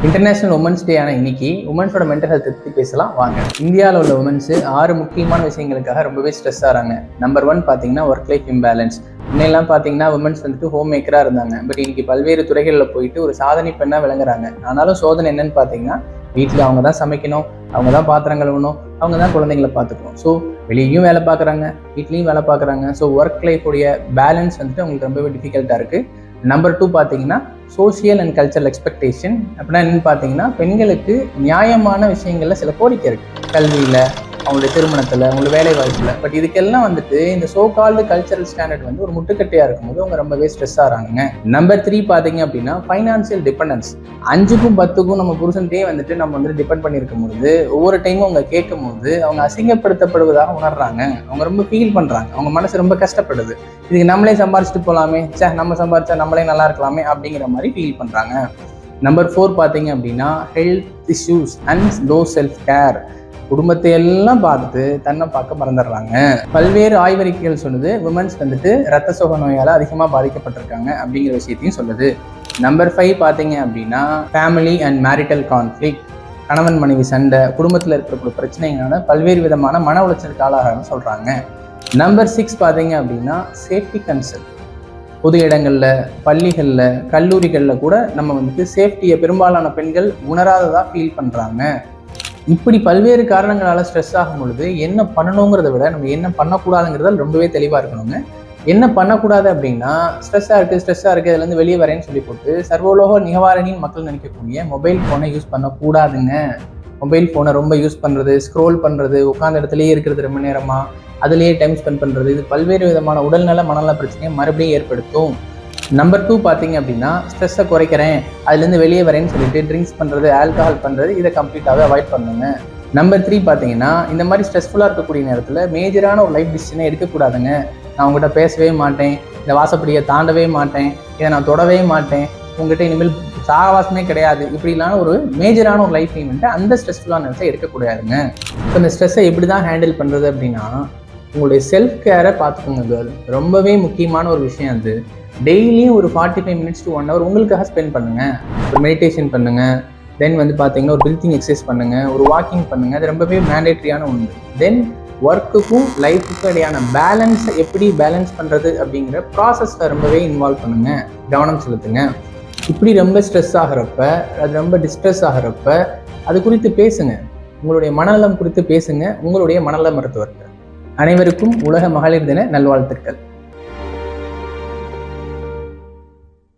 International women's day ஆன இன்னைக்கு உமன்ஸோட mental health பற்றி பேசலாம் வாங்க. இந்தியாவில் உள்ள உமன்ஸ் 6 முக்கியமான விஷயங்களுக்காக ரொம்பவே ஸ்ட்ரெஸ் ஆகிறாங்க. நம்பர் 1 பார்த்தீங்கன்னா ஒர்க் லைஃப் இம்பேலன்ஸ். முன்னெல்லாம் பார்த்தீங்கன்னா உமன்ஸ் ஹோம் மேக்கராக இருந்தாங்க. பட் இன்னைக்கு பல்வேறு துறைகளில் போயிட்டு ஒரு சாதனை பெண்ணாக விளங்குறாங்க. ஆனாலும் சோதனை என்னன்னு பார்த்தீங்கன்னா வீட்டில் அவங்க தான் சமைக்கணும், அவங்க தான் பாத்திரம் கழுவணும், அவங்க தான் குழந்தைங்களை பார்த்துக்கணும். ஸோ வெளியும் வேலை பார்க்குறாங்க, வீட்லேயும் வேலை பார்க்குறாங்க. ஸோ ஒர்க் லைஃபுடைய பேலன்ஸ் அவங்களுக்கு ரொம்பவே டிஃபிகல்ட்டாக இருக்குது. நம்பர் 2 பார்த்தீங்கன்னா சோஷியல் அண்ட் கல்ச்சரல் எக்ஸ்பெக்டேஷன். அப்படின்னா என்னன்னு பார்த்தீங்கன்னா பெண்களுக்கு நியாயமான விஷயங்கள்ல சில கோரிக்கை இருக்கு, கல்வியில், அவங்களுடைய திருமணத்தில், அவங்களோட வேலை வாய்ப்பில். பட் இதுக்கெல்லாம் இந்த சோ கால்டு கல்ச்சரல் ஸ்டாண்டர்ட் ஒரு முட்டுக்கட்டையாக இருக்கும்போது அவங்க ரொம்பவே ஸ்ட்ரெஸ் ஆகிறாங்க. நம்பர் 3 பார்த்தீங்க அப்படின்னா ஃபைனான்சியல் டிபெண்டன்ஸ். 5க்கும் 10க்கும் நம்ம புருஷன்டே நம்ம டிபெண்ட் பண்ணியிருக்கும் போது ஒவ்வொரு டைமும் அவங்க கேட்கும் போது அவங்க அசிங்கப்படுத்தப்படுவதாக உணர்றாங்க. அவங்க ரொம்ப ஃபீல் பண்ணுறாங்க, அவங்க மனசு ரொம்ப கஷ்டப்படுது. இதுக்கு நம்மளே சம்பாரிச்சுட்டு போகலாமே, நம்ம சம்பாரிச்சா நம்மளே நல்லா இருக்கலாமே அப்படிங்கிற மாதிரி ஃபீல் பண்ணுறாங்க. நம்பர் 4 பார்த்தீங்க அப்படின்னா health issues and low self care. குடும்பத்தை எல்லாம் பார்த்துட்டு தன்னை பார்க்க மறந்துடுறாங்க. பல்வேறு ஆய்வறிக்கைகள் சொல்லுது உமன்ஸ் ரத்த சோகை நோயால் அதிகமாக பாதிக்கப்பட்டிருக்காங்க அப்படிங்கிற விஷயத்தையும் சொல்லுது. நம்பர் 5 பார்த்தீங்க அப்படின்னா ஃபேமிலி அண்ட் மேரிட்டல் கான்ஃப்ளிக்ட். கணவன் மனைவி சண்டை, குடும்பத்தில் இருக்கக்கூடிய பிரச்சனைகளான பல்வேறு விதமான மன உளைச்சலுக்கு ஆளாகிறான்னு சொல்கிறாங்க. நம்பர் 6 பார்த்தீங்க அப்படின்னா சேஃப்டி கன்சர்ன். பொது இடங்களில், பள்ளிகளில், கல்லூரிகளில் கூட நம்ம சேஃப்டியை பெரும்பாலான பெண்கள் உணராததாக ஃபீல் பண்ணுறாங்க. இப்படி பல்வேறு காரணங்களால் ஸ்ட்ரெஸ் ஆகும் பொழுது என்ன பண்ணணுங்கிறத விட நம்ம என்ன பண்ணக்கூடாதுங்கிறதால் ரொம்பவே தெளிவாக இருக்கணுங்க. என்ன பண்ணக்கூடாது அப்படின்னா ஸ்ட்ரெஸ்ஸாக இருக்குது அதுலேருந்து வெளியே வரேன்னு சொல்லி போட்டு சர்வலோக நிவாரணின்னு மக்கள் நினைக்கக்கூடிய மொபைல் ஃபோனை யூஸ் பண்ணக்கூடாதுங்க. மொபைல் ஃபோனை ரொம்ப யூஸ் பண்ணுறது, ஸ்க்ரோல் பண்ணுறது, உட்காந்த இடத்துலையே இருக்கிறது ரொம்ப நேரமாக, அதுலேயே டைம் ஸ்பெண்ட் பண்ணுறது, இது பல்வேறு விதமான உடல்நல மனநல பிரச்சனையை மறுபடியும் ஏற்படுத்தும். நம்பர் 2 பார்த்தீங்க அப்படின்னா ஸ்ட்ரெஸ்ஸை குறைக்கிறேன், அதுலேருந்து வெளியே வரேன்னு சொல்லிட்டு ட்ரிங்க்ஸ் பண்ணுறது, ஆல்கஹால் பண்ணுறது, இதை கம்ப்ளீட்டாகவே அவாய்ட் பண்ணுங்க. நம்பர் 3 பார்த்தீங்கன்னா இந்த மாதிரி ஸ்ட்ரெஸ்ஃபுல்லாக இருக்கக்கூடிய நேரத்தில் மேஜரான ஒரு லைஃப் டிசிஷனை எடுக்கக்கூடாதுங்க. நான் உங்கள்கிட்ட பேசவே மாட்டேன், இந்த வாசப்படியை தாண்டவே மாட்டேன், இதை நான் தொடவே மாட்டேன், உங்கள்கிட்ட இனிமேல் சாகவாசமே கிடையாது, இப்படிலாம் ஒரு மேஜரான ஒரு லைஃப் ஈவெண்ட்டை அந்த ஸ்ட்ரெஸ்ஃபுல்லான நேரத்தை எடுக்கக்கூடாதுங்க. இப்போ இந்த ஸ்ட்ரெஸ்ஸை எப்படி தான் ஹேண்டில் பண்ணுறது அப்படின்னா உங்களுடைய செல்ஃப் கேரை பார்த்துக்கோங்க கேர்ள். ரொம்பவே முக்கியமான ஒரு விஷயம் அது. டெய்லியும் ஒரு 45 minutes to 1 hour உங்களுக்காக ஸ்பெண்ட் பண்ணுங்கள். ஒரு மெடிடேஷன் பண்ணுங்கள், தென் பார்த்தீங்கன்னா ஒரு பிரீத்திங் எக்ஸசைஸ் பண்ணுங்கள், ஒரு வாக்கிங் பண்ணுங்கள். அது ரொம்பவே மேண்டேட்ரியான ஒன்று. தென் ஒர்க்குக்கும் லைஃபுக்கும் இடையான பேலன்ஸை எப்படி பேலன்ஸ் பண்ணுறது அப்படிங்கிற ப்ராசஸில் ரொம்பவே இன்வால்வ் பண்ணுங்கள், கவனம் செலுத்துங்க. இப்படி ரொம்ப ஸ்ட்ரெஸ் ஆகிறப்ப, அது ரொம்ப டிஸ்ட்ரெஸ் ஆகிறப்ப அது குறித்து பேசுங்க. உங்களுடைய மனநலம் குறித்து பேசுங்க உங்களுடைய மனநல மருத்துவர்கள். அனைவருக்கும் உலக மகளிர் தின நல்வாழ்த்துக்கள்.